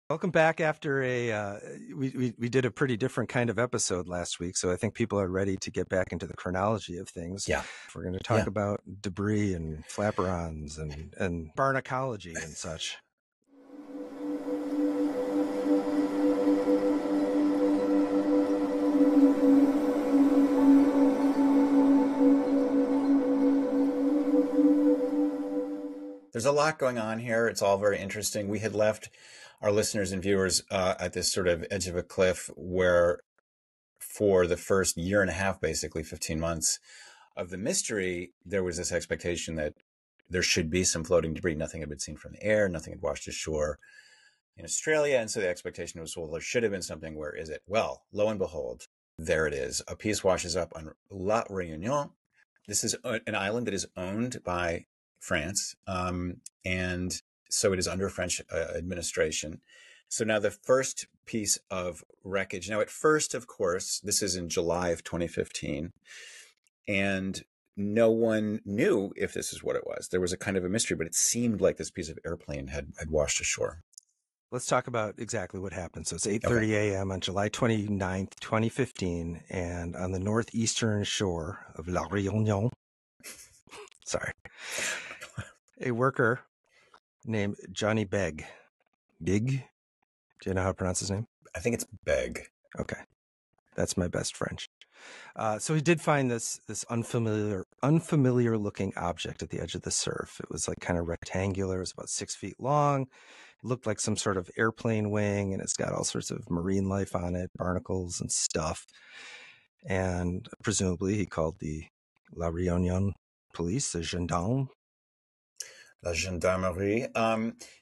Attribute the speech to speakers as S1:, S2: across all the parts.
S1: Welcome back after we did a pretty different kind of episode last week, so I think people are ready to get back into the chronology of things.
S2: Yeah.
S1: We're going to talk about debris and flaperons and barnacology and such.
S2: There's a lot going on here. It's all very interesting. We had left our listeners and viewers at this sort of edge of a cliff where for the first year and a half, basically 15 months of the mystery, there was this expectation that there should be some floating debris. Nothing had been seen from the air. Nothing had washed ashore in Australia. And so the expectation was, well, there should have been something. Where is it? Well, lo and behold, there it is. A piece washes up on La Réunion. This is an island that is owned by France, and so it is under French administration. So now the first piece of wreckage. Now, at first, of course, this is in July of 2015, and no one knew if this is what it was. There was a kind of a mystery, but it seemed like this piece of airplane had washed ashore.
S1: Let's talk about exactly what happened. So it's 8:30 a.m. on July 29th, 2015, and on the northeastern shore of La Réunion, sorry, a worker named Johnny Begue. Big? Do you know how to pronounce his name?
S2: I think it's Begue.
S1: Okay. That's my best French. So he did find this unfamiliar looking object at the edge of the surf. It was like kind of rectangular. It was about 6 feet long. It looked like some sort of airplane wing, and it's got all sorts of marine life on it, barnacles and stuff. And presumably he called the La Réunion police, the gendarmes.
S2: La gendarmerie.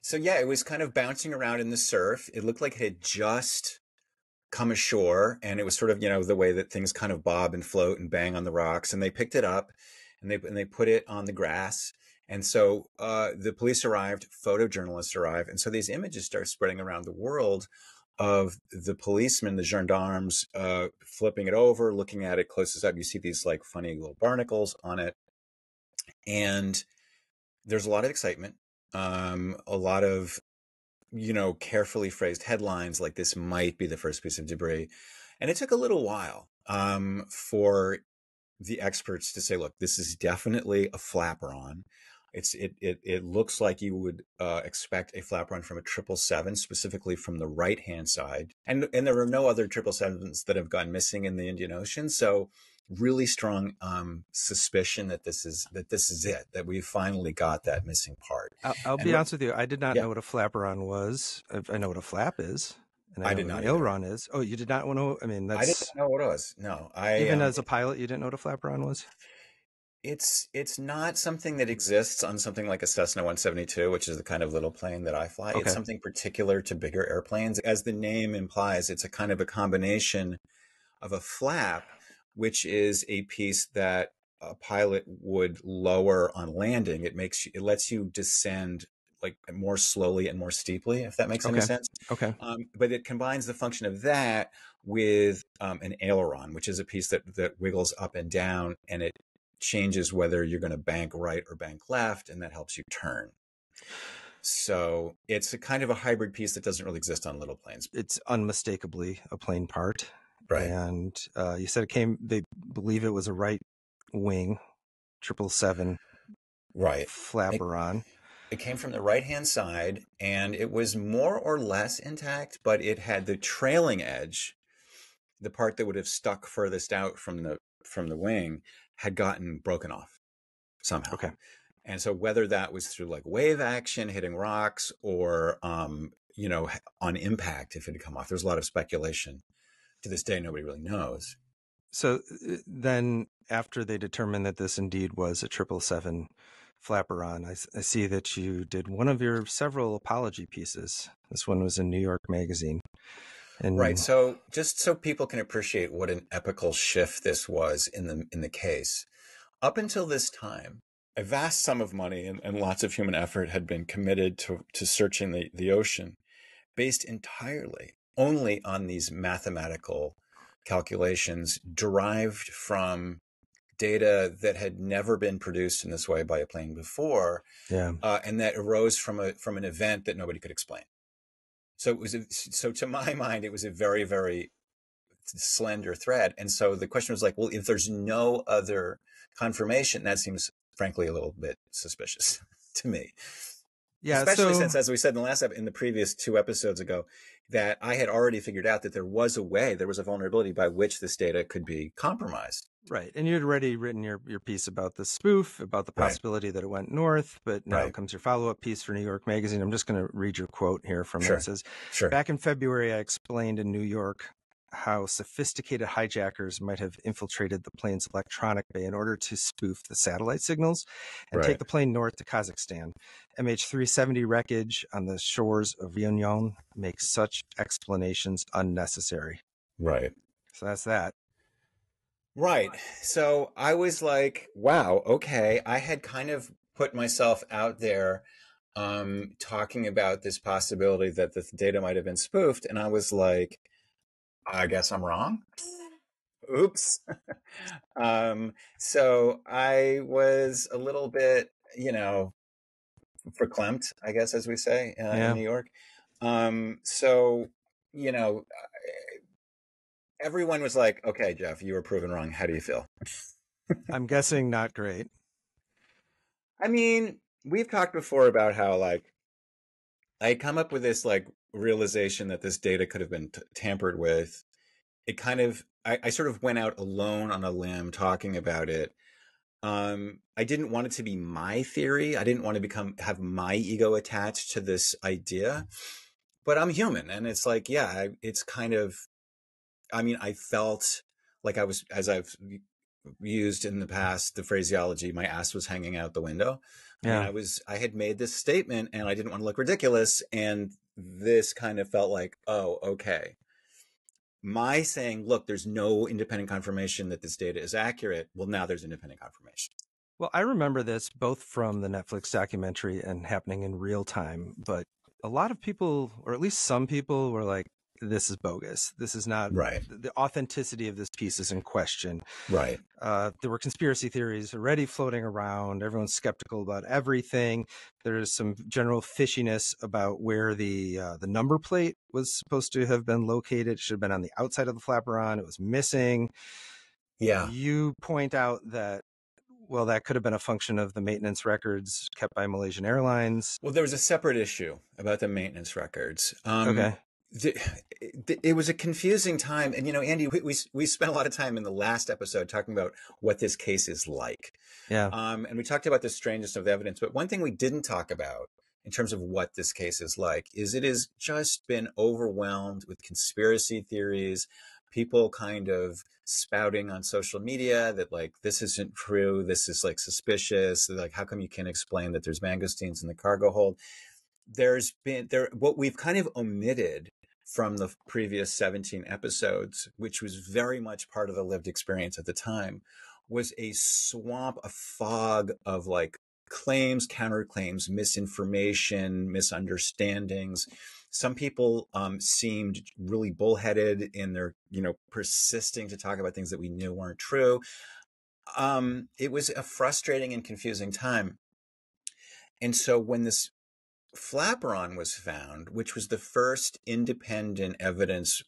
S2: So yeah, it was kind of bouncing around in the surf. It looked like it had just come ashore, and it was sort of, the way that things kind of bob and float and bang on the rocks. And they picked it up and they put it on the grass. And so the police arrived, photojournalists arrived. And so these images start spreading around the world of the policemen, the gendarmes, flipping it over, looking at it closest up. You see these like funny little barnacles on it. And there's a lot of excitement, a lot of, carefully phrased headlines like this might be the first piece of debris. And it took a little while for the experts to say, look, this is definitely a flaperon. It looks like you would expect a flaperon from a 777, specifically from the right-hand side. And there are no other 777s that have gone missing in the Indian Ocean. So really strong suspicion that this is it, that we finally got that missing part.
S1: I'll be honest with you. I did not know what a flaperon was. I know what a flap is. And I did not. An aileron is. Oh, you did not know? I mean,
S2: I didn't know what it was. No,
S1: even as a pilot, you didn't know what a flaperon was.
S2: It's not something that exists on something like a Cessna 172, which is the kind of little plane that I fly. Okay. It's something particular to bigger airplanes. As the name implies, it's a kind of a combination of a flap, which is a piece that a pilot would lower on landing. It lets you descend like more slowly and more steeply, if that makes any sense.
S1: Okay.
S2: But it combines the function of that with an aileron, which is a piece that wiggles up and down, and it changes whether you're going to bank right or bank left, and that helps you turn. So it's a kind of a hybrid piece that doesn't really exist on little planes.
S1: It's unmistakably a plane part.
S2: Right.
S1: And you said they believe it was a right wing 777
S2: right
S1: flaperon.
S2: It came from the right-hand side, and it was more or less intact, but it had the trailing edge, the part that would have stuck furthest out from the wing, had gotten broken off somehow.
S1: Okay.
S2: And so whether that was through like wave action hitting rocks or on impact, if it had come off, there's a lot of speculation. To this day, nobody really knows.
S1: So then after they determined that this indeed was a 777 flaperon, I see that you did one of your several apology pieces. This one was in New York Magazine. And
S2: right. So just so people can appreciate what an epical shift this was in the case, up until this time, a vast sum of money and lots of human effort had been committed to searching the ocean, based entirely only on these mathematical calculations derived from data that had never been produced in this way by a plane before, and that arose from an event that nobody could explain. So it was, so to my mind, it was a very, very slender thread. And so the question was like, well, if there's no other confirmation, that seems frankly a little bit suspicious to me.
S1: Yeah.
S2: Especially
S1: So
S2: since, as we said in the in the previous 2 episodes ago, that I had already figured out that there was a vulnerability by which this data could be compromised.
S1: right, and you'd already written your piece about the spoof, about the
S2: Right,
S1: possibility that it went north, but now
S2: right.
S1: comes your follow-up piece for New York Magazine. I'm just going to read your quote here from it. It
S2: Sure,
S1: says,
S2: sure.
S1: "Back in February, I explained in New York how sophisticated hijackers might have infiltrated the plane's electronic bay in order to spoof the satellite signals and take
S2: Right,
S1: the plane north to Kazakhstan. MH370 wreckage on the shores of Réunion makes such explanations unnecessary."
S2: right.
S1: So that's that.
S2: Right. So I was like, wow, okay. I had kind of put myself out there talking about this possibility that the data might have been spoofed. And I was like, I guess I'm wrong. Oops. So I was a little bit, verklempt, I guess, as we say in
S1: Yeah.
S2: New York. So, you know, everyone was like, okay, Jeff, you were proven wrong. How do you feel?
S1: I'm guessing not great.
S2: I mean, we've talked before about how, like, I come up with this, like, realization that this data could have been tampered with. It kind of, I sort of went out alone on a limb talking about it. I didn't want it to be my theory. I didn't want to have my ego attached to this idea, but I'm human. And it's like, yeah, it's kind of, I mean, I felt like I was, as I've used in the past, the phraseology, my ass was hanging out the window. I mean,
S1: Yeah.
S2: I had made this statement and I didn't want to look ridiculous. And this kind of felt like, oh, okay. My saying, look, there's no independent confirmation that this data is accurate. Well, now there's independent confirmation.
S1: Well, I remember this both from the Netflix documentary and happening in real time, but a lot of people, or at least some people, were like, this is bogus. This is not,
S2: Right.
S1: the authenticity of this piece is in question.
S2: Right.
S1: There were conspiracy theories already floating around. Everyone's skeptical about everything. There's some general fishiness about where the number plate was supposed to have been located. It should have been on the outside of the flaperon. It was missing.
S2: Yeah.
S1: You point out that, well, that could have been a function of the maintenance records kept by Malaysian Airlines.
S2: Well, there was a separate issue about the maintenance records.
S1: Okay.
S2: It was a confusing time. And, Andy, we spent a lot of time in the last episode talking about what this case is like.
S1: Yeah.
S2: And we talked about the strangeness of the evidence. But one thing we didn't talk about in terms of what this case is like is it has just been overwhelmed with conspiracy theories, people kind of spouting on social media that, like, this isn't true, this is, like, suspicious, like, how come you can't explain that there's mangosteens in the cargo hold? What we've kind of omitted from the previous 17 episodes, which was very much part of the lived experience at the time, was a swamp, a fog of, like, claims, counterclaims, misinformation, misunderstandings. Some people seemed really bullheaded in their, persisting to talk about things that we knew weren't true. It was a frustrating and confusing time. And so when this Flaperon was found, which was the first independent evidence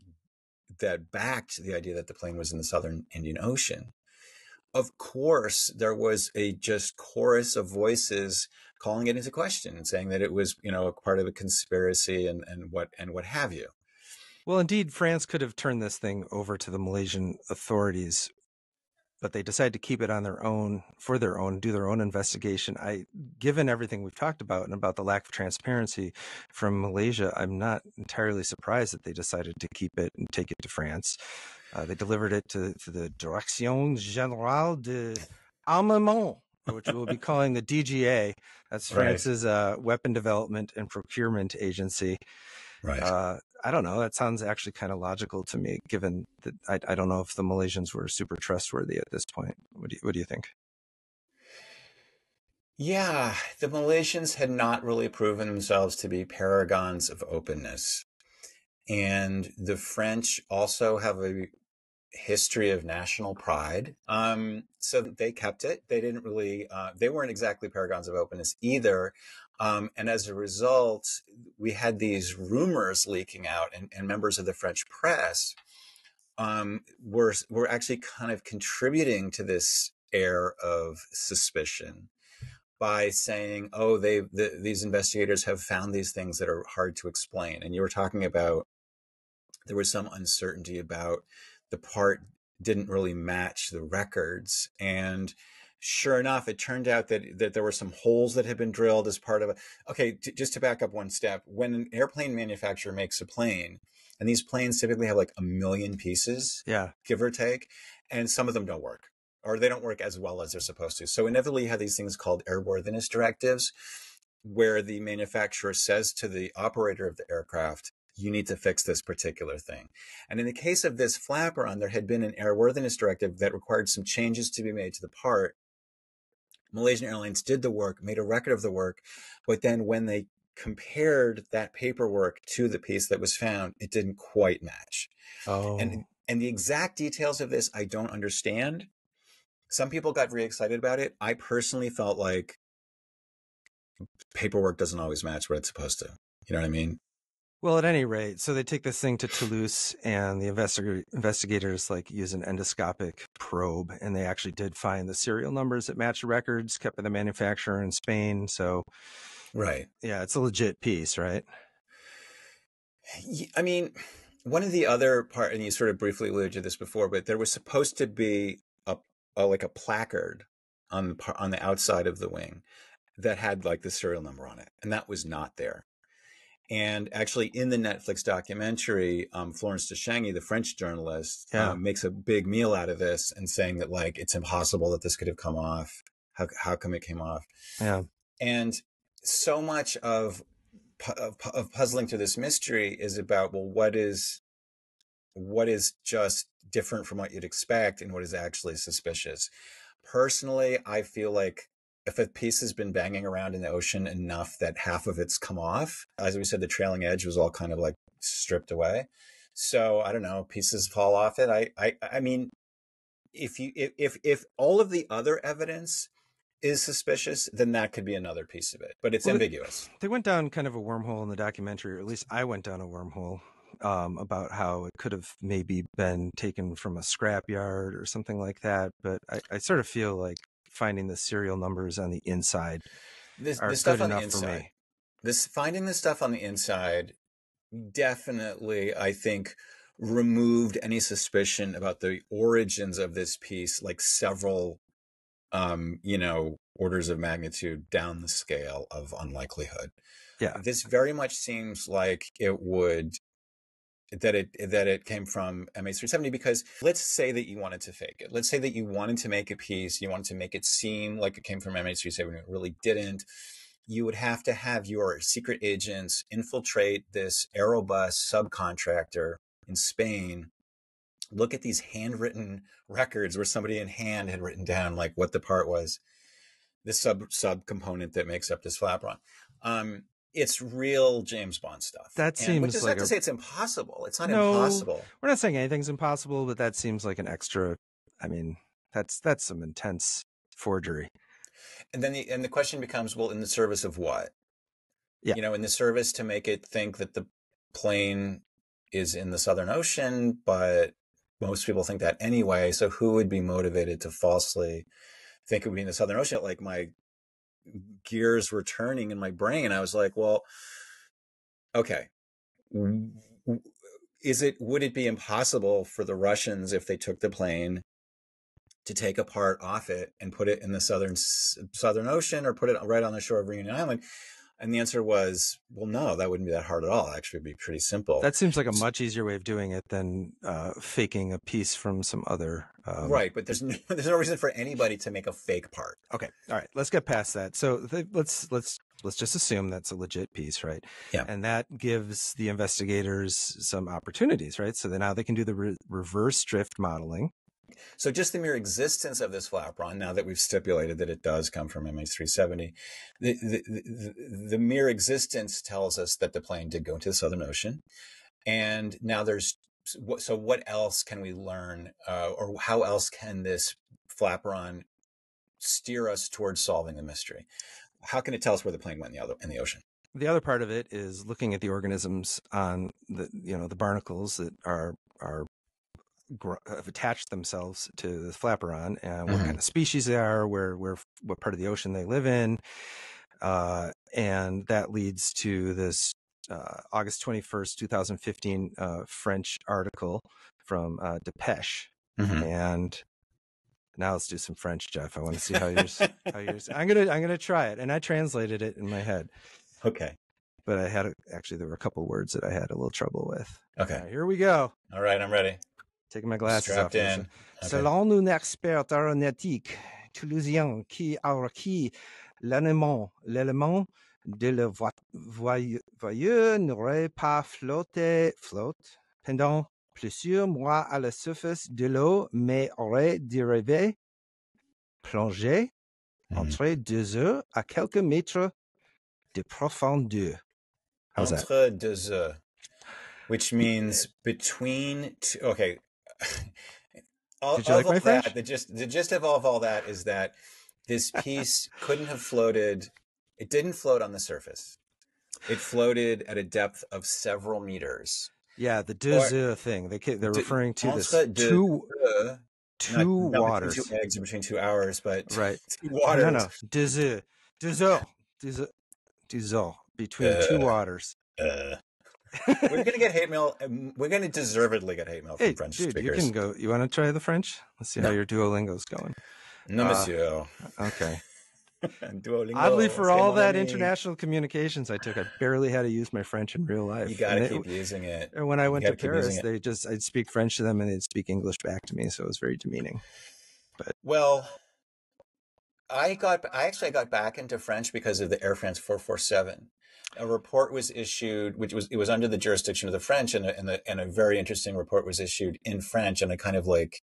S2: that backed the idea that the plane was in the southern Indian Ocean, of course, there was a just chorus of voices calling it into question and saying that it was, a part of a conspiracy and what have you.
S1: Well, indeed, France could have turned this thing over to the Malaysian authorities, but they decided to keep it on their own, do their own investigation. Given everything we've talked about and about the lack of transparency from Malaysia, I'm not entirely surprised that they decided to keep it and take it to France. They delivered it to the Direction Générale de Armement, which we'll be calling the DGA. That's France's weapon development and procurement agency.
S2: Right.
S1: I don't know. That sounds actually kind of logical to me, given that I don't know if the Malaysians were super trustworthy at this point. What do you think?
S2: Yeah, the Malaysians had not really proven themselves to be paragons of openness. And the French also have a history of national pride. So they kept it. They didn't really, they weren't exactly paragons of openness either. And as a result, we had these rumors leaking out, and members of the French press were actually kind of contributing to this air of suspicion by saying, "Oh, these investigators have found these things that are hard to explain." And you were talking about there was some uncertainty about the part didn't really match the records, and sure enough, it turned out that there were some holes that had been drilled as part of it. Okay, just to back up one step, when an airplane manufacturer makes a plane, and these planes typically have like 1 million pieces,
S1: Yeah.
S2: give or take, and some of them don't work, or they don't work as well as they're supposed to. So inevitably, you have these things called airworthiness directives, where the manufacturer says to the operator of the aircraft, you need to fix this particular thing. And in the case of this Flaperon, there had been an airworthiness directive that required some changes to be made to the part. Malaysian Airlines did the work, made a record of the work, but then when they compared that paperwork to the piece that was found, it didn't quite match.
S1: Oh.
S2: And the exact details of this, I don't understand. Some people got very excited about it. I personally felt like paperwork doesn't always match what it's supposed to. You know what I mean?
S1: Well, at any rate, so they take this thing to Toulouse, and the investigators like use an endoscopic probe, and they actually did find the serial numbers that match the records kept by the manufacturer in Spain. So,
S2: right.
S1: Yeah, it's a legit piece, right?
S2: I mean, one of the other part, and you sort of briefly alluded to this before, but there was supposed to be like a placard on the outside of the wing that had like the serial number on it, and that was not there. And actually, in the Netflix documentary, Florence Deschangy, the French journalist, makes a big meal out of this and saying that like it's impossible that this could have come off. How come it came off?
S1: Yeah.
S2: And so much of puzzling through this mystery is about, well, what is just different from what you'd expect and what is actually suspicious. Personally, I feel like if a piece has been banging around in the ocean enough that half of it's come off, as we said, the trailing edge was all kind of like stripped away. So I don't know, pieces fall off it. I mean, if all of the other evidence is suspicious, then that could be another piece of it, but it's ambiguous.
S1: They went down kind of a wormhole in the documentary, or at least I went down a wormhole about how it could have maybe been taken from a scrapyard or something like that. But I sort of feel like finding the serial numbers on the inside are good enough for me.
S2: Finding the stuff on the inside definitely, I think, removed any suspicion about the origins of this piece, like several orders of magnitude down the scale of unlikelihood.
S1: Yeah.
S2: This very much seems like it came from MH370, because let's say that you wanted to fake it. Let's say that you wanted to make a piece, you wanted to make it seem like it came from MH370, it really didn't. You would have to have your secret agents infiltrate this Aerobus subcontractor in Spain, look at these handwritten records where somebody in hand had written down like what the part was, this subcomponent that makes up this Flaperon. It's real James Bond stuff.
S1: That seems
S2: which is
S1: like
S2: not to say it's impossible. It's not impossible.
S1: We're not saying anything's impossible, but that seems like an extra. I mean, that's some intense forgery.
S2: And then the question becomes, well, in the service of what?
S1: Yeah.
S2: In the service to make it think that the plane is in the Southern Ocean, but most people think that anyway. So who would be motivated to falsely think it would be in the Southern Ocean? Like, my gears were turning in my brain. I was like, well, okay. Would it be impossible for the Russians, if they took the plane, to take a part off it and put it in the Southern Ocean, or put it right on the shore of Réunion Island? And the answer was, well, no, that wouldn't be that hard at all. Actually, it'd be pretty simple.
S1: That seems like a much easier way of doing it than faking a piece from some other.
S2: Right, but there's no reason for anybody to make a fake part.
S1: Okay, all right, let's get past that. So let's just assume that's a legit piece, right?
S2: Yeah.
S1: And that gives the investigators some opportunities, right? So now they can do the reverse drift modeling.
S2: So just the mere existence of this Flaperon, now that we've stipulated that it does come from MH370, the mere existence tells us that the plane did go into the Southern Ocean. And now so what else can we learn, or how else can this Flaperon steer us towards solving the mystery? how can it tell us where the plane went in the ocean?
S1: The other part of it is looking at the organisms on the barnacles that have attached themselves to the Flaperon, and what kind of species they are, what part of the ocean they live in, and that leads to this August 21st, 2015 French article from Depeche. And now let's do some French, Jeff. I want to see how yours. I'm gonna try it, and I translated it in my head.
S2: Okay.
S1: But there were a couple words that I had a little trouble with.
S2: Okay.
S1: Right, here we go.
S2: All right, I'm ready.
S1: Taking my glasses
S2: Strapped
S1: off.
S2: in.
S1: Selon un expert aéronautique toulousien qui a requis l'élément de le voyeur n'aurait pas flotté pendant plusieurs mois à la surface de l'eau, mais aurait dérivé, plongé entre 2 heures à quelques mètres de profondeur. How's that?
S2: Entre 2 heures, which means between two. Okay.
S1: Did you like my French?
S2: The gist of all that is that this piece couldn't have floated. It didn't float on the surface. It floated at a depth of several meters.
S1: Yeah, the deux heures thing. They're referring to this two waters.
S2: Two eggs in between 2 hours, but
S1: right.
S2: Two waters.
S1: No. Deux heures between two waters.
S2: We're gonna get hate mail. We're gonna deservedly get hate mail from French
S1: dude,
S2: speakers.
S1: You can go. You want to try the French? Let's see how your Duolingo's going.
S2: No, monsieur.
S1: Okay.
S2: Duolingo.
S1: Oddly, for all that international communications I took, I barely had to use my French in real life.
S2: You gotta keep using it.
S1: And when I went to Paris, I'd speak French to them and they'd speak English back to me, so it was very demeaning. But
S2: I actually got back into French because of the Air France 447. A report was issued, it was under the jurisdiction of the French, and a very interesting report was issued in French, and I kind of like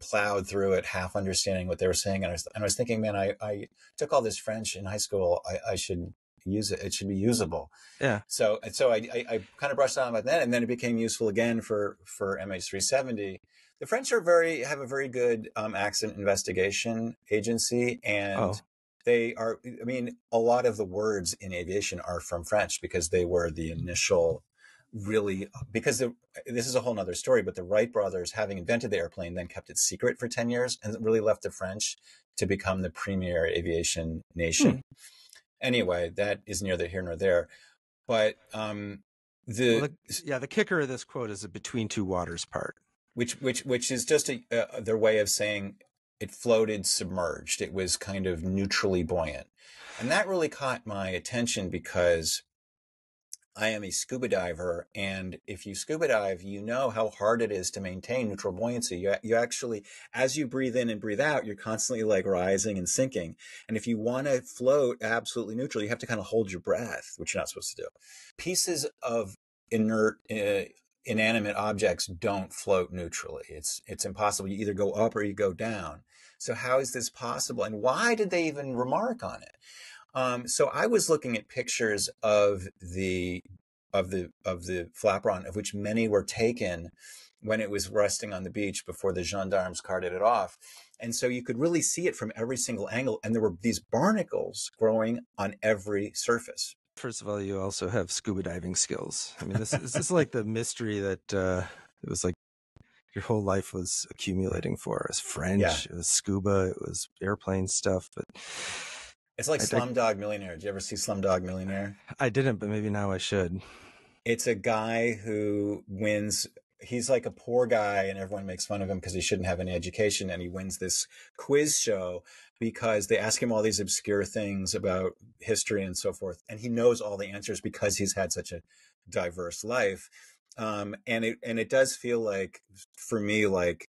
S2: plowed through it, half understanding what they were saying, and I was thinking, man, I took all this French in high school, I should use it. It should be usable.
S1: Yeah.
S2: So I kind of brushed on about that, and then it became useful again for MH370. The French have a very good accident investigation agency, and they are, I mean, a lot of the words in aviation are from French because they were the initial this is a whole nother story, but the Wright brothers, having invented the airplane, then kept it secret for 10 years and really left the French to become the premier aviation nation. Anyway, that is neither here nor there. But the
S1: kicker of this quote is the between two waters part.
S2: Which is just their way of saying it floated submerged. It was kind of neutrally buoyant. And that really caught my attention because I am a scuba diver. And if you scuba dive, you know how hard it is to maintain neutral buoyancy. You actually, as you breathe in and breathe out, you're constantly like rising and sinking. And if you want to float absolutely neutral, you have to kind of hold your breath, which you're not supposed to do. Pieces of inert, inanimate objects don't float neutrally. It's impossible. You either go up or you go down. So how is this possible? And why did they even remark on it? So I was looking at pictures of the Flaperon, of which many were taken when it was resting on the beach before the gendarmes carted it off. And so you could really see it from every single angle. And there were these barnacles growing on every surface.
S1: First of all, you also have scuba diving skills. I mean, this is like the mystery that it was like your whole life was accumulating for. It was French, It was scuba, it was airplane stuff. But
S2: it's like Slumdog Millionaire. Did you ever see Slumdog Millionaire?
S1: I didn't, but maybe now I should.
S2: It's a guy who wins. He's like a poor guy and everyone makes fun of him because he shouldn't have any education. And he wins this quiz show because they ask him all these obscure things about history and so forth. And he knows all the answers because he's had such a diverse life. And it does feel like, for me, like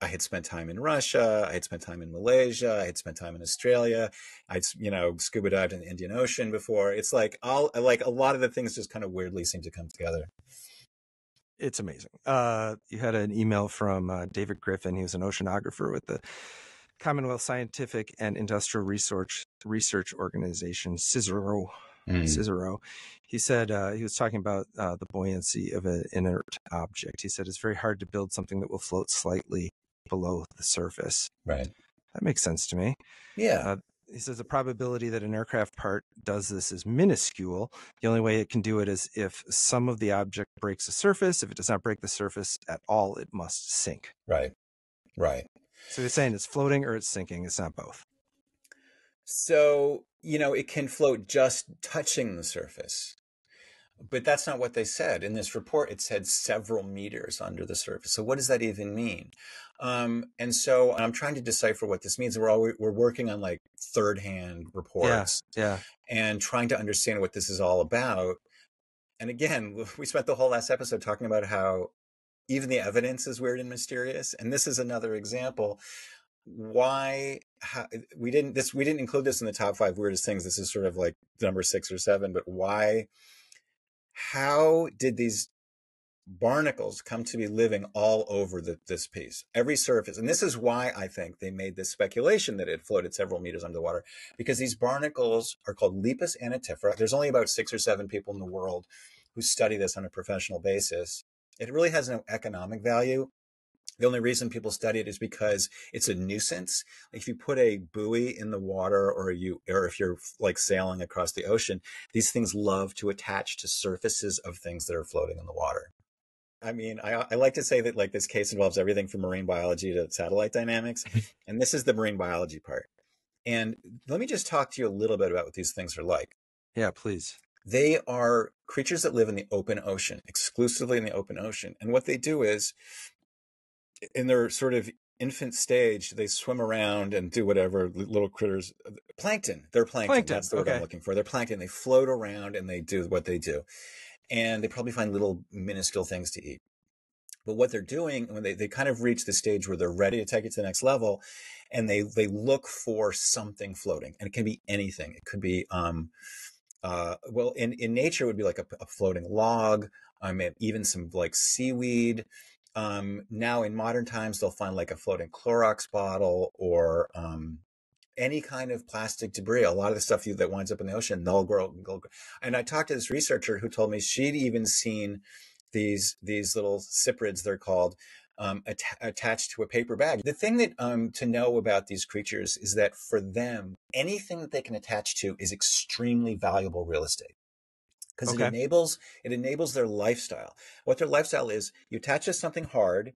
S2: I had spent time in Russia, I had spent time in Malaysia, I had spent time in Australia, I'd scuba dived in the Indian Ocean before. It's like a lot of the things just kind of weirdly seem to come together.
S1: It's amazing. You had an email from David Griffin. He was an oceanographer with the Commonwealth Scientific and Industrial Research Organization, CISRO. CISRO. He said he was talking about the buoyancy of an inert object. He said it's very hard to build something that will float slightly below the surface.
S2: Right.
S1: That makes sense to me.
S2: Yeah.
S1: he says the probability that an aircraft part does this is minuscule. The only way it can do it is if some of the object breaks the surface. If it does not break the surface at all, it must sink.
S2: Right. Right.
S1: So he's saying it's floating or it's sinking. It's not both.
S2: So, it can float just touching the surface. But that's not what they said. In this report, it said several meters under the surface. So what does that even mean? And so I'm trying to decipher what this means. We're working on like third-hand reports and trying to understand what this is all about. And again, we spent the whole last episode talking about how even the evidence is weird and mysterious. And this is another example. We didn't include this in the top 5 weirdest things. This is sort of like number 6 or 7, but how did these barnacles come to be living all over this piece, every surface? And this is why I think they made this speculation that it floated several meters under the water, because these barnacles are called Lepus antitifera. There's only about 6 or 7 people in the world who study this on a professional basis. It really has no economic value. The only reason people study it is because it's a nuisance. If you put a buoy in the water, or if you're like sailing across the ocean, these things love to attach to surfaces of things that are floating in the water. I mean, I like to say that like this case involves everything from marine biology to satellite dynamics, and this is the marine biology part. And let me just talk to you a little bit about what these things are like.
S1: Yeah, please.
S2: They are creatures that live in the open ocean, exclusively in the open ocean. And what they do is, in their sort of infant stage, they swim around and do whatever little critters. Plankton. They're plankton. That's the word I'm looking for. They're plankton. They float around and they do what they do. And they probably find little minuscule things to eat. But what they're doing, when they kind of reach the stage where they're ready to take it to the next level, and they look for something floating. And it can be anything. It could be, well, in nature, it would be like a floating log, even some like seaweed. Now in modern times, they'll find like a floating Clorox bottle, or any kind of plastic debris. A lot of the stuff that winds up in the ocean, they'll grow. And I talked to this researcher who told me she'd even seen these little cyprids, they're called, attached to a paper bag. The thing that to know about these creatures is that for them, anything that they can attach to is extremely valuable real estate, because it enables their lifestyle. What their lifestyle is, you attach to something hard,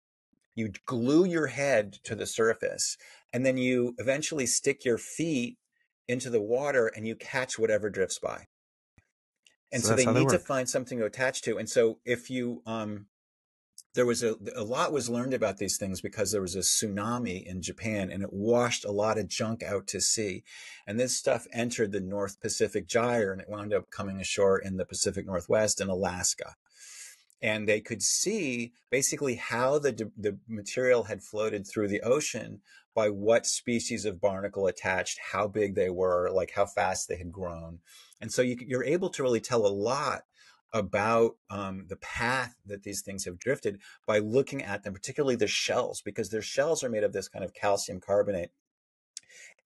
S2: you glue your head to the surface, and then you eventually stick your feet into the water and you catch whatever drifts by. And so they need to find something to attach to. And so if you, there was a lot was learned about these things because there was a tsunami in Japan and it washed a lot of junk out to sea. And this stuff entered the North Pacific Gyre and it wound up coming ashore in the Pacific Northwest and Alaska. And they could see basically how the material had floated through the ocean by what species of barnacle attached, how big they were, like how fast they had grown. And so you're able to really tell a lot about the path that these things have drifted by looking at them, particularly the shells, because their shells are made of this kind of calcium carbonate.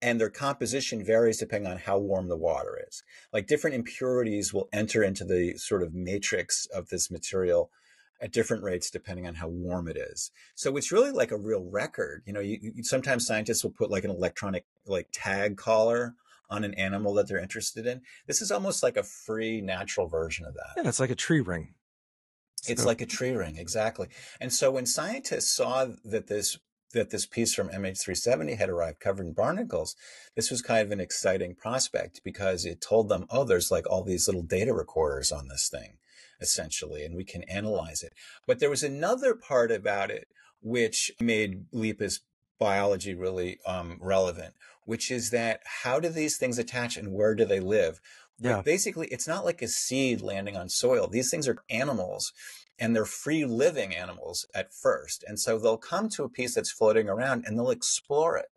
S2: And their composition varies depending on how warm the water is. Like different impurities will enter into the sort of matrix of this material at different rates depending on how warm it is. So it's really like a real record. Sometimes scientists will put like an electronic like tag collar on an animal that they're interested in. This is almost like a free natural version of that.
S1: Yeah, it's like a tree ring.
S2: It's like a tree ring, exactly. And so when scientists saw that this piece from MH370 had arrived covered in barnacles, this was kind of an exciting prospect because it told them, oh, there's like all these little data recorders on this thing, essentially, and we can analyze it. But there was another part about it which made Lepus biology really relevant, which is that how do these things attach and where do they live? Yeah. But basically, it's not like a seed landing on soil. These things are animals, and they're free living animals at first. And so they'll come to a piece that's floating around and they'll explore it.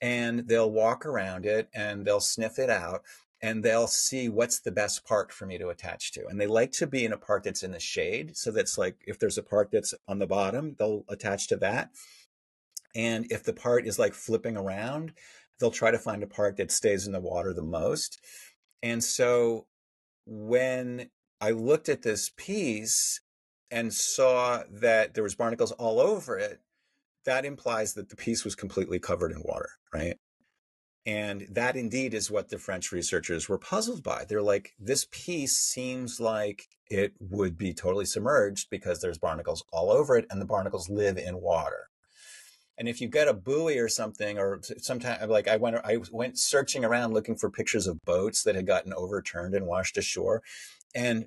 S2: And they'll walk around it and they'll sniff it out and they'll see what's the best part for me to attach to. And they like to be in a part that's in the shade. So that's like, if there's a part that's on the bottom, they'll attach to that. And if the part is like flipping around, they'll try to find a part that stays in the water the most. And so when I looked at this piece and saw that there was barnacles all over it, that implies that the piece was completely covered in water, right? And that indeed is what the French researchers were puzzled by. They're like, this piece seems like it would be totally submerged because there's barnacles all over it, and the barnacles live in water. And if you get a buoy or something, or sometimes like I went searching around looking for pictures of boats that had gotten overturned and washed ashore. And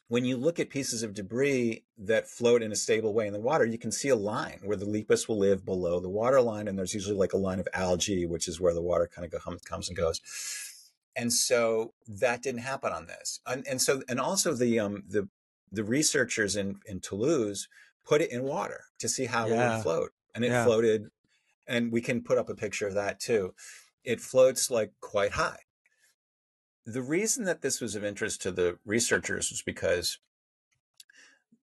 S2: when you look at pieces of debris that float in a stable way in the water, you can see a line where the lepus will live below the water line. And there's usually like a line of algae, which is where the water kind of comes and goes. And so that didn't happen on this. And also the researchers in Toulouse put it in water to see how it would float. And it floated, and we can put up a picture of that too. It floats like quite high. The reason that this was of interest to the researchers was because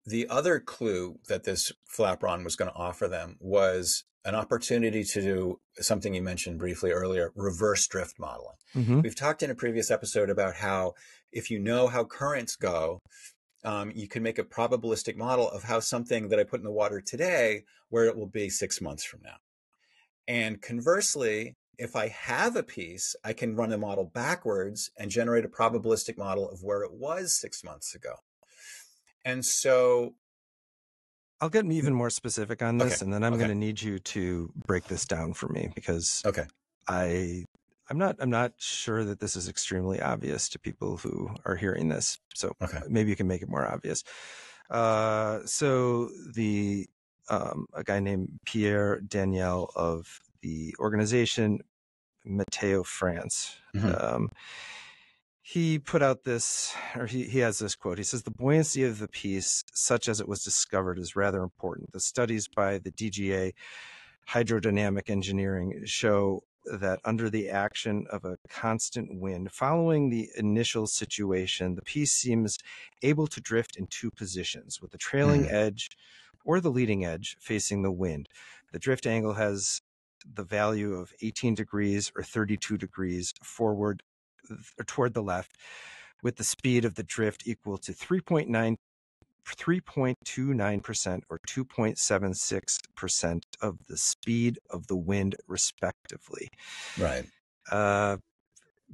S2: the other clue that this Flaperon was going to offer them was an opportunity to do something you mentioned briefly earlier, reverse drift modeling.
S1: Mm-hmm.
S2: We've talked in a previous episode about how if you know how currents go, you can make a probabilistic model of how something that I put in the water today, where it will be 6 months from now. And conversely, if I have a piece, I can run a model backwards and generate a probabilistic model of where it was 6 months ago. And so
S1: I'll get even more specific on this,
S2: okay.
S1: and then I'm going to need you to break this down for me, because I'm not sure that this is extremely obvious to people who are hearing this. So maybe you can make it more obvious. So a guy named Pierre Daniel of the organization Mateo France, he put out this, or he has this quote. He says, "The buoyancy of the piece, such as it was discovered, is rather important. The studies by the DGA hydrodynamic engineering show that under the action of a constant wind following the initial situation, the piece seems able to drift in two positions, with the trailing edge or the leading edge facing the wind. The drift angle has the value of 18 degrees or 32 degrees forward or toward the left, with the speed of the drift equal to 3.29% or 2.76% of the speed of the wind, respectively."
S2: Right.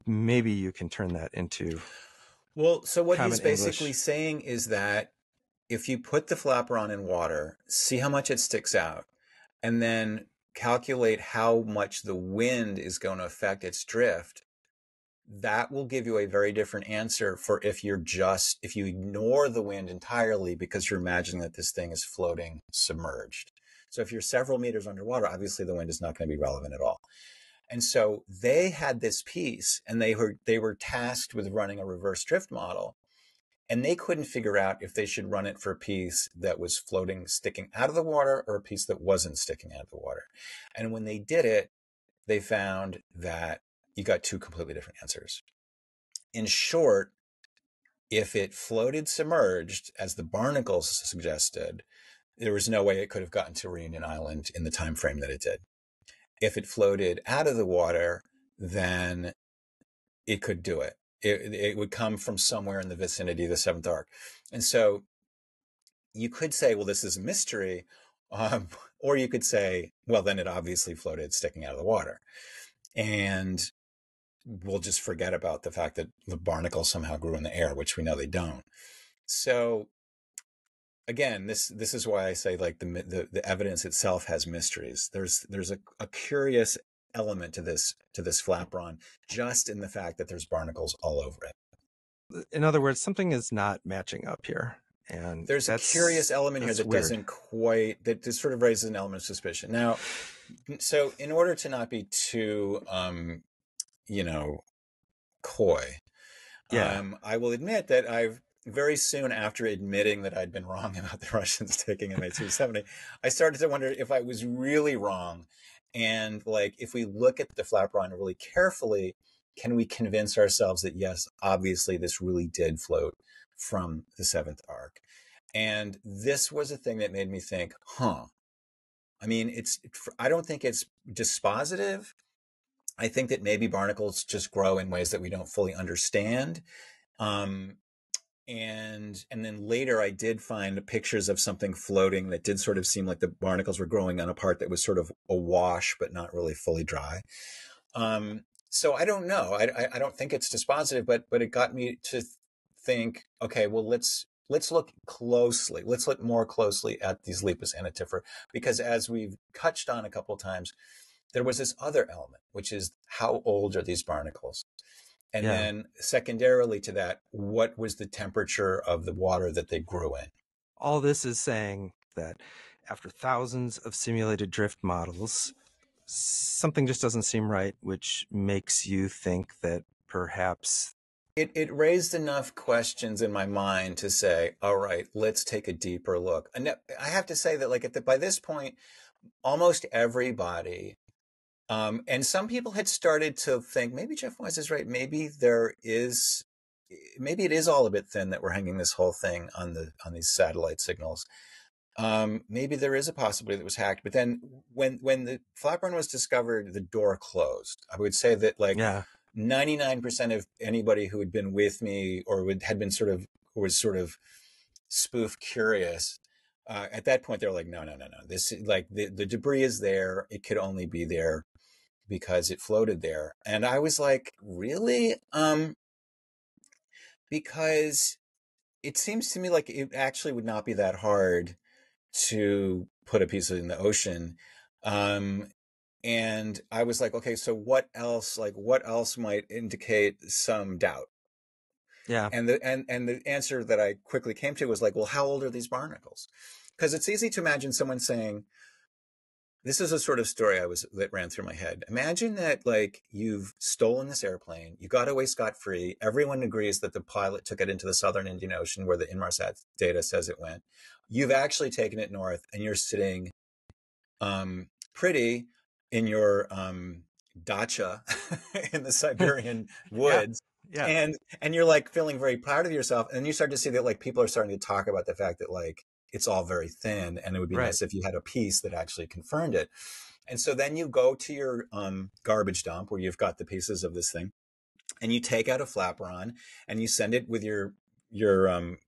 S1: Maybe you can turn that into
S2: so what he's basically
S1: English.
S2: saying is that if you put the Flaperon in water, see how much it sticks out, and then calculate how much the wind is going to affect its drift, that will give you a very different answer for if you ignore the wind entirely because you're imagining that this thing is floating submerged. So if you're several meters underwater, obviously the wind is not going to be relevant at all. And so they had this piece, and they were tasked with running a reverse drift model, and they couldn't figure out if they should run it for a piece that was floating, sticking out of the water, or a piece that wasn't sticking out of the water. And when they did it, they found that you got two completely different answers. In short, if it floated submerged, as the barnacles suggested, there was no way it could have gotten to Réunion Island in the time frame that it did. If it floated out of the water, then it could do it. It would come from somewhere in the vicinity of the seventh arc. And so you could say, well, this is a mystery. Or you could say, well, then it obviously floated sticking out of the water. And we'll just forget about the fact that the barnacles somehow grew in the air, which we know they don't. So again, this is why I say, like, the evidence itself has mysteries. There's a curious element to this Flaperon, just in the fact that there's barnacles all over it.
S1: In other words, something is not matching up here. And
S2: there's a curious element here that weird. That just sort of raises an element of suspicion. Now, so in order to not be too, coy, I will admit that I've very soon after admitting that I'd been wrong about the Russians taking MH370, I started to wonder if I was really wrong. And like, if we look at the Flaperon really carefully, can we convince ourselves that, yes, obviously this really did float from the seventh arc? And this was a thing that made me think, I mean, I don't think it's dispositive. I think that maybe barnacles just grow in ways that we don't fully understand. And then later I did find pictures of something floating that did sort of seem like the barnacles were growing on a part that was sort of awash, but not really fully dry. So I don't know. I don't think it's dispositive, but it got me to think, okay, well, let's look closely. Let's look more closely at these Lepus antitifera, because as we've touched on a couple of times, there was this other element, which is how old are these barnacles? And
S1: Yeah.
S2: then secondarily to that, what was the temperature of the water that they grew in?
S1: All this is saying that after thousands of simulated drift models, something just doesn't seem right, which makes you think that perhaps.
S2: It raised enough questions in my mind to say, all right, let's take a deeper look. And I have to say that like by this point, almost everybody, and some people had started to think maybe Jeff Wise is right. Maybe it is all a bit thin that we're hanging this whole thing on these satellite signals. Maybe there is a possibility that it was hacked. But then when the Flaperon was discovered, the door closed. I would say that like
S1: Yeah.
S2: 99% of anybody who had been with me or had been was sort of spoof curious. At that point, they're like, no. This like the debris is there. It could only be there because it floated there. And I was like, really? Because it seems to me like it actually would not be that hard to put a piece in the ocean. And I was like, okay, so what else might indicate some doubt?
S1: Yeah.
S2: And the answer that I quickly came to was like, well, how old are these barnacles? Because it's easy to imagine someone saying, this is a sort of story that ran through my head. Imagine that like you've stolen this airplane, you got away scot-free. Everyone agrees that the pilot took it into the southern Indian Ocean where the Inmarsat data says it went. You've actually taken it north, and you're sitting pretty in your dacha in the Siberian
S1: Yeah.
S2: woods.
S1: Yeah.
S2: And you're like feeling very proud of yourself. And you start to see that like people are starting to talk about the fact that like it's all very thin, and it would be
S1: Right.
S2: nice if you had a piece that actually confirmed it. And so then you go to your garbage dump where you've got the pieces of this thing, and you take out a Flaperon and you send it with your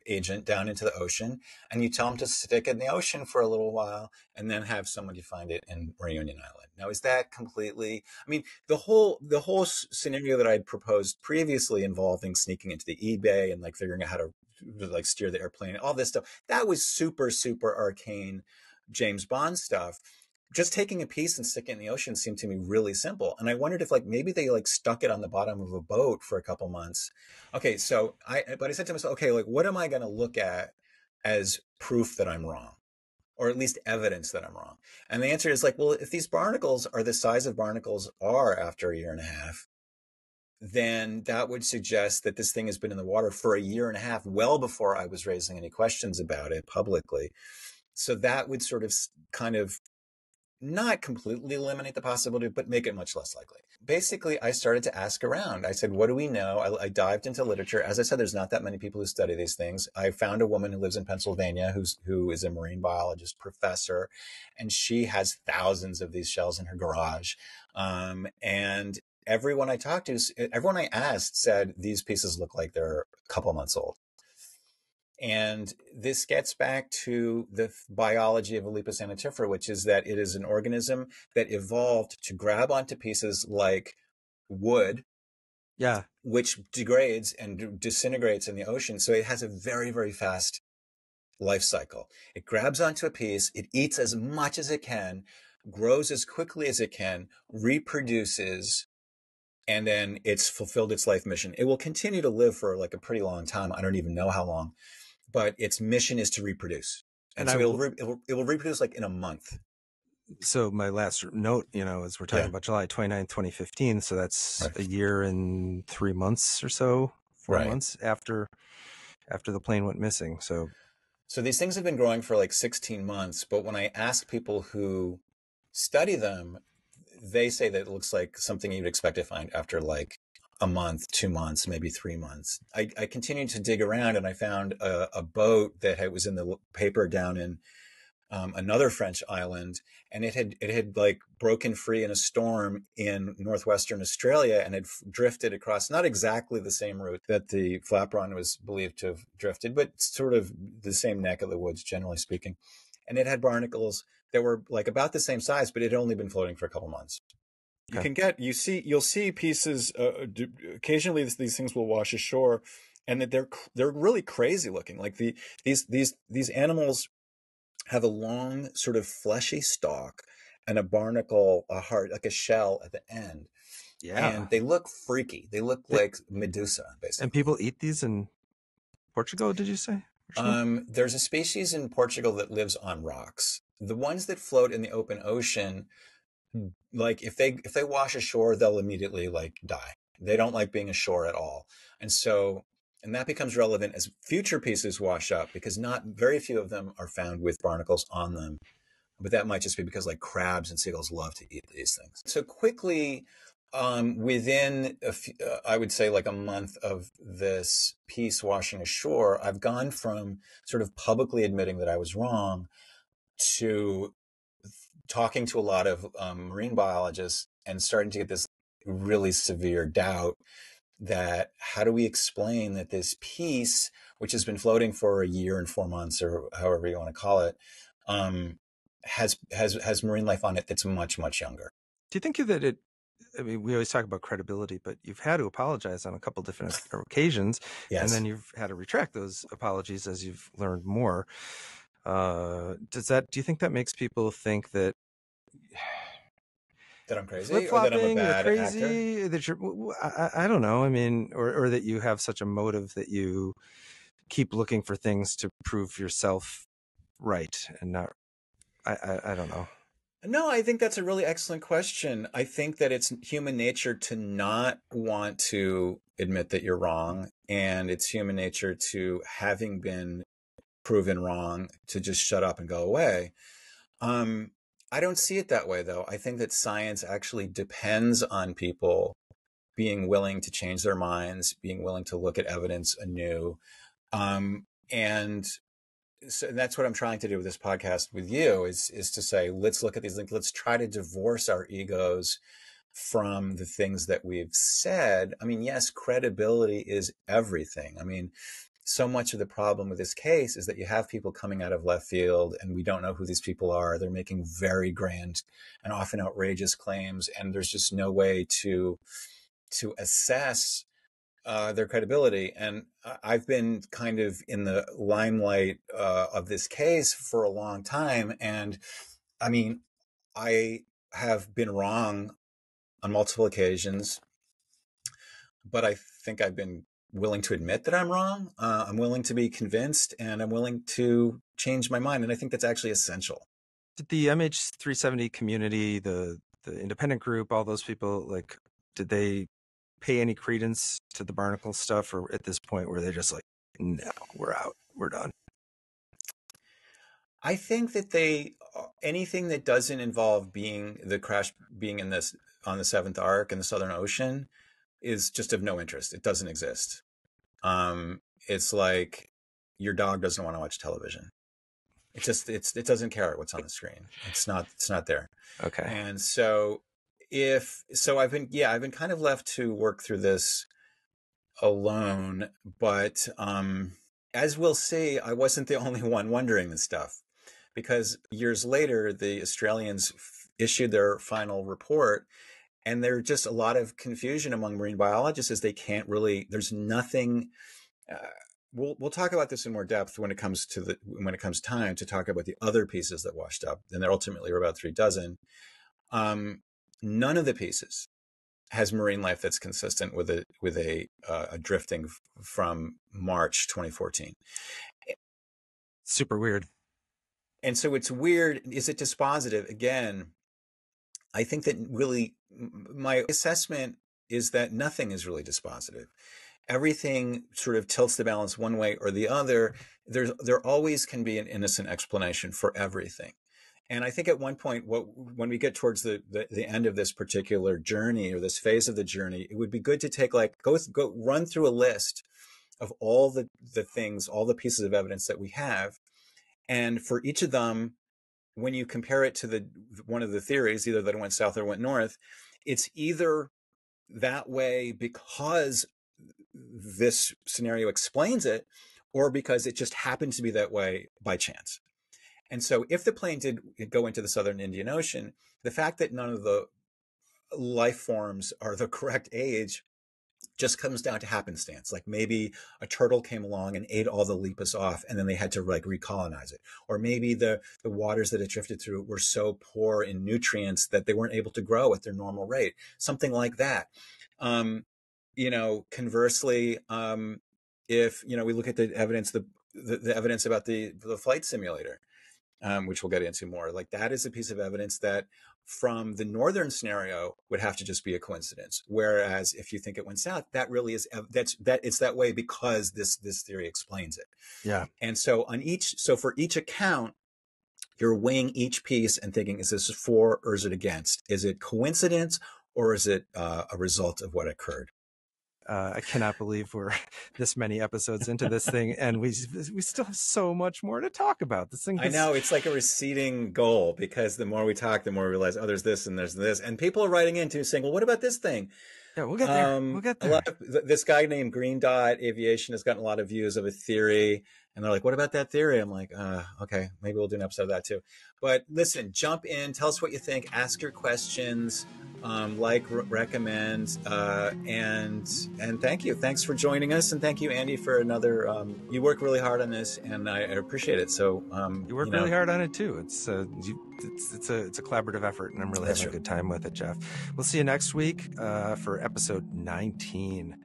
S2: agent down into the ocean, and you tell him to stick it in the ocean for a little while and then have somebody find it in Réunion Island. Now, is that completely, I mean, the whole scenario that I'd proposed previously involving sneaking into the eBay and like figuring out how to like steer the airplane, all this stuff, that was super, super arcane James Bond stuff. Just taking a piece and sticking it in the ocean seemed to me really simple. And I wondered if like maybe they like stuck it on the bottom of a boat for a couple months. Okay, so but I said to myself, okay, like what am I going to look at as proof that I'm wrong? Or at least evidence that I'm wrong. And the answer is like, well, if these barnacles are the size of barnacles are after a year and a half, then that would suggest that this thing has been in the water for a year and a half, well before I was raising any questions about it publicly. So that would sort of kind of not completely eliminate the possibility, but make it much less likely. Basically, I started to ask around. I said, what do we know? I dived into literature. As I said, there's not that many people who study these things. I found a woman who lives in Pennsylvania who is a marine biologist professor, and she has thousands of these shells in her garage. And everyone I talked to, everyone I asked said these pieces look like they're a couple months old. And this gets back to the biology of Lepus antitifera, which is that it is an organism that evolved to grab onto pieces like wood,
S1: Yeah.
S2: which degrades and disintegrates in the ocean. So it has a very, very fast life cycle. It grabs onto a piece, it eats as much as it can, grows as quickly as it can, reproduces, and then it's fulfilled its life mission. It will continue to live for like a pretty long time. I don't even know how long. But its mission is to reproduce. And so it will reproduce like in a month.
S1: So my last note, as we're talking about July 29th, 2015. So that's
S2: Right.
S1: a year and 3 months or so, 4 months after the plane went missing. So
S2: these things have been growing for like 16 months. But when I ask people who study them, they say that it looks like something you'd expect to find after like a month, 2 months, maybe 3 months. I continued to dig around, and I found a boat that was in the paper down in another French island, and it had like broken free in a storm in northwestern Australia and had drifted across not exactly the same route that the Flaperon was believed to have drifted, but sort of the same neck of the woods, generally speaking. And it had barnacles that were like about the same size, but it had only been floating for a couple months. You
S1: Okay.
S2: can get, you'll see pieces, occasionally these things will wash ashore, and that they're really crazy looking. Like these animals have a long sort of fleshy stalk and a barnacle, a heart, like a shell at the end.
S1: Yeah.
S2: And they look freaky. They look
S1: Th-
S2: like Medusa,
S1: and
S2: basically.
S1: people eat these in Portugal, did you say? Portugal?
S2: There's a species in Portugal that lives on rocks. The ones that float in the open ocean, like if they wash ashore, they'll immediately like die. They don't like being ashore at all. And so, and that becomes relevant as future pieces wash up, because not very few of them are found with barnacles on them. But that might just be because like crabs and seagulls love to eat these things. So quickly, within I would say like a month of this piece washing ashore, I've gone from sort of publicly admitting that I was wrong to talking to a lot of marine biologists and starting to get this really severe doubt that how do we explain that this piece, which has been floating for a year and 4 months or however you want to call it, has marine life on it that's much, much younger.
S1: Do you think that it? I mean, we always talk about credibility, but you've had to apologize on a couple different occasions, and
S2: Yes.
S1: then you've had to retract those apologies as you've learned more. Do you think that makes people think that
S2: That I'm crazy or that I'm a
S1: flip-flopping, you're
S2: bad actor?
S1: crazy, that I don't know. I mean, or that you have such a motive that you keep looking for things to prove yourself right and not, I don't know.
S2: No, I think that's a really excellent question. I think that it's human nature to not want to admit that you're wrong. And it's human nature to, having been proven wrong, to just shut up and go away. Um, I don't see it that way, though. I think that science actually depends on people being willing to change their minds, being willing to look at evidence anew. And so that's what I'm trying to do with this podcast with you is to say, let's look at these things. Let's try to divorce our egos from the things that we've said. I mean, yes, credibility is everything. I mean, so much of the problem with this case is that you have people coming out of left field and we don't know who these people are. They're making very grand and often outrageous claims, and there's just no way to assess their credibility. And I've been kind of in the limelight of this case for a long time. And I mean, I have been wrong on multiple occasions, but I think I've been willing to admit that I'm wrong. I'm willing to be convinced, and I'm willing to change my mind. And I think that's actually essential.
S1: Did the MH370 community, the independent group, all those people, like, did they pay any credence to the barnacle stuff, or at this point were they just like, no, we're out, we're done?
S2: I think that anything that doesn't involve the crash being in this on the seventh arc in the Southern Ocean is just of no interest. It doesn't exist. It's like your dog doesn't want to watch television. It doesn't care what's on the screen. It's not there.
S1: Okay.
S2: And so I've been kind of left to work through this alone, but as we'll see, I wasn't the only one wondering this stuff, because years later the Australians issued their final report, and there's just a lot of confusion among marine biologists as they can't really, there's nothing. We'll talk about this in more depth when it comes time to talk about the other pieces that washed up, and there ultimately were about 36. None of the pieces has marine life that's consistent with a drifting from March 2014.
S1: Super weird.
S2: And so it's weird. Is it dispositive? Again, I think that really my assessment is that nothing is really dispositive. Everything sort of tilts the balance one way or the other. There always can be an innocent explanation for everything. And I think at one point, when we get towards the end of this particular journey or this phase of the journey, it would be good to take go run through a list of all the things, all the pieces of evidence that we have. And for each of them, when you compare it to one of the theories, either that it went south or went north, it's either that way because this scenario explains it, or because it just happened to be that way by chance. And so if the plane did go into the southern Indian Ocean, the fact that none of the life forms are the correct age just comes down to happenstance. Like maybe a turtle came along and ate all the lepus off, and then they had to like recolonize it. Or maybe the waters that it drifted through were so poor in nutrients that they weren't able to grow at their normal rate. Something like that. Conversely, if, we look at the evidence, the evidence about the flight simulator, which we'll get into more, like that is a piece of evidence that from the northern scenario would have to just be a coincidence. Whereas if you think it went south, that really is, it's that way because this theory explains it.
S1: Yeah.
S2: And so for each account, you're weighing each piece and thinking, is this for or is it against? Is it coincidence or is it a result of what occurred?
S1: I cannot believe we're this many episodes into this thing, and we still have so much more to talk about. This thing.
S2: I know, it's like a receding goal, because the more we talk, the more we realize, oh, there's this and there's this, and people are writing in too, saying, well, what about this thing?
S1: Yeah, we'll get there. We'll get there.
S2: This guy named Green Dot Aviation has gotten a lot of views of a theory, and they're like, what about that theory? I'm like, okay, maybe we'll do an episode of that too. But listen, jump in, tell us what you think, ask your questions, recommend, and thank you. Thanks for joining us, and thank you, Andy, for another. You work really hard on this, and I appreciate it. So
S1: you work really hard on it too. It's a collaborative effort, and I'm really having a good time with it, Jeff. We'll see you next week for episode 19.